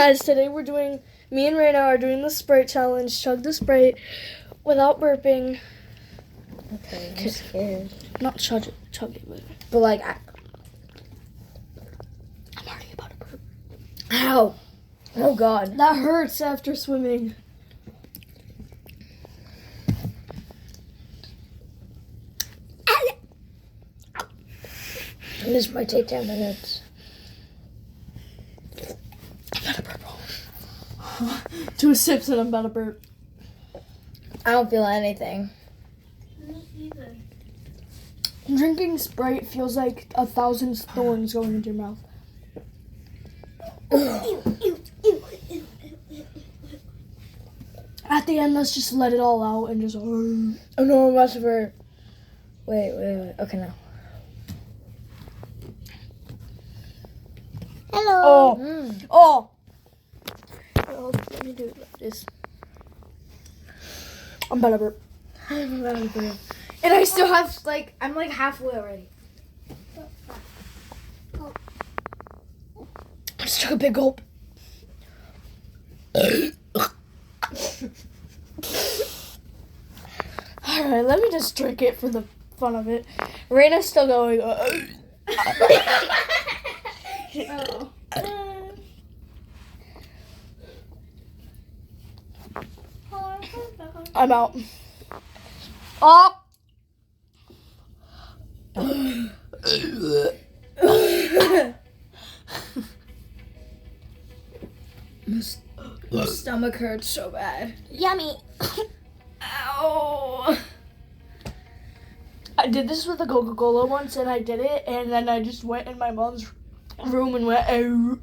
Guys, today me and Raina are doing the Sprite challenge. Chug the Sprite without burping. Okay, I'm scared. Not chug it, But like, I'm already about to burp. ow. Oh God. That hurts after swimming. This might take 10 minutes. I'm about to burp. 2 sips and I'm about to burp. I don't feel anything. Me either. Drinking Sprite feels like 1,000 thorns going into your mouth. At the end, let's just let it all out and just. Oh no, I'm about to burp. Wait. Okay, now. Hello. Oh. Oh. Oh, let me do it like this. I'm about to burp. I'm about to burp. And I still have, like, I'm like halfway already. I just took a big gulp. Alright, let me just drink it for the fun of it. Raina's still going. Oh. I'm out. Oh! My stomach hurts so bad. Yummy. Ow. I did this with a Coca-Cola once, and I did it, and then I just went in my mom's room and went, "Oh."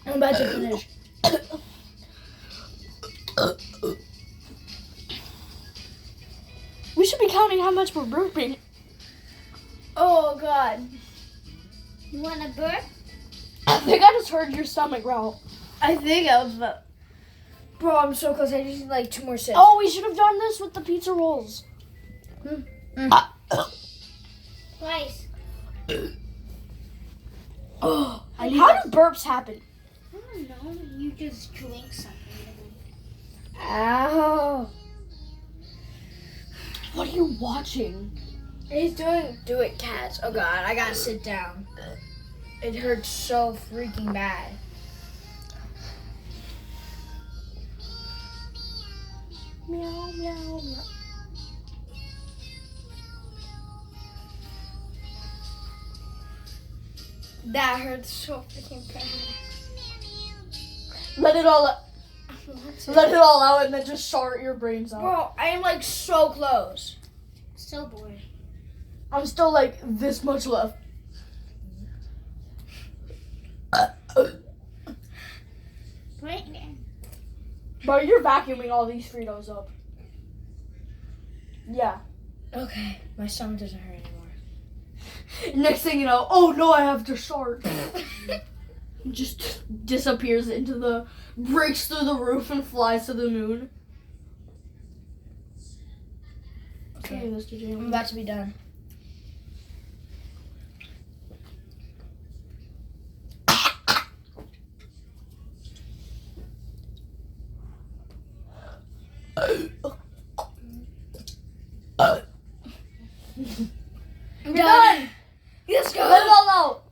I'm about to finish. We should be counting how much we're burping. Oh God. You want to burp? I think I just heard your stomach growl. I think I was about. Bro, I'm so close. I just need like 2 more sips. Oh, we should have done this with the pizza rolls. Twice. Oh, How do burps happen? I don't know. You just drink something. Ow. What are you watching? He's doing Do It Cats. Oh God, I gotta sit down. It hurts so freaking bad. Meow, meow, meow. That hurts so freaking bad. Let it all out. Let it all out and then just shart your brains out. Bro, I am like so close. So bored. I'm still like this much left. Right there. Bro, you're vacuuming all these Fritos up. Yeah. Okay, my stomach doesn't hurt anymore. Next thing you know, oh no, I have to shart. Just disappears breaks through the roof and flies to the moon. Okay, Sorry, Mr. James. I'm about to be done. I'm done. Let's go. Let it all out.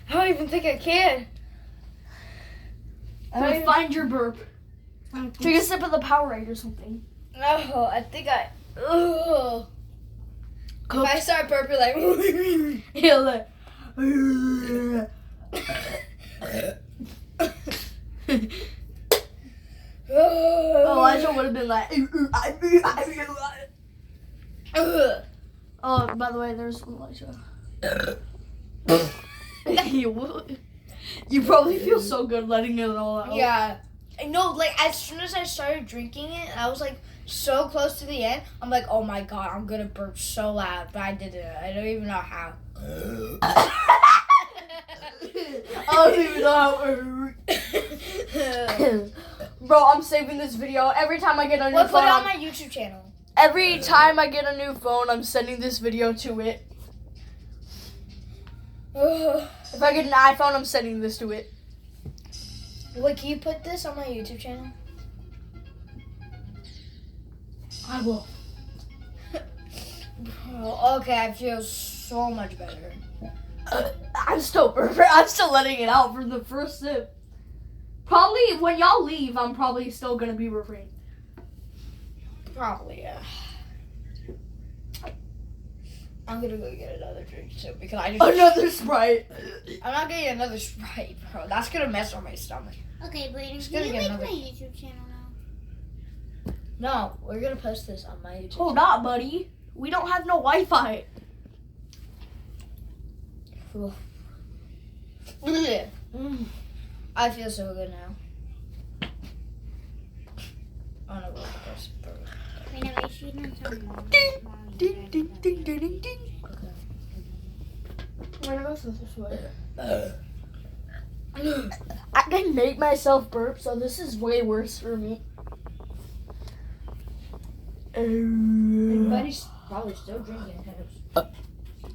I don't even think I can. Then find your burp. Take a sip of the Powerade or something. No, I think I. Ugh. If I start burping like. He'll like. Elijah would have been like. Oh, by the way, there's Elijah. You probably feel so good letting it all out. Yeah. I know, like, as soon as I started drinking it, I was, like, so close to the end. I'm like, oh, my God, I'm going to burp so loud. But I didn't. I don't even know how. I don't even know how. Bro, I'm saving this video every time I get on your We'll put phone. it on my YouTube channel. Every time I get a new phone, I'm sending this video to it. If I get an iPhone, I'm sending this to it. Wait, can you put this on my YouTube channel? I will. Okay, I feel so much better. I'm still letting it out from the first sip. Probably when y'all leave, I'm probably still gonna be burping. Probably, yeah. I'm gonna go get another drink too because I just. Another Sprite. I'm not getting another Sprite, bro. That's gonna mess with my stomach. Okay, Brayden, Just can gonna you get make another- my YouTube channel now? No, we're gonna post this on my YouTube. Hold on, buddy. We don't have no Wi-Fi. Oof. I feel so good now. I'm gonna go first. Wait, no, wait, she's not talking about Ding, Mommy, ding, Daddy, ding, Daddy. ding, ding, ding, ding. Okay. Where goes this way? I can make myself burp, so this is way worse for me. Everybody's probably still drinking hers.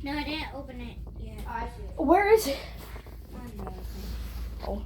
No, I didn't open it yet. I feel. Where is it? Oh, no. Oh.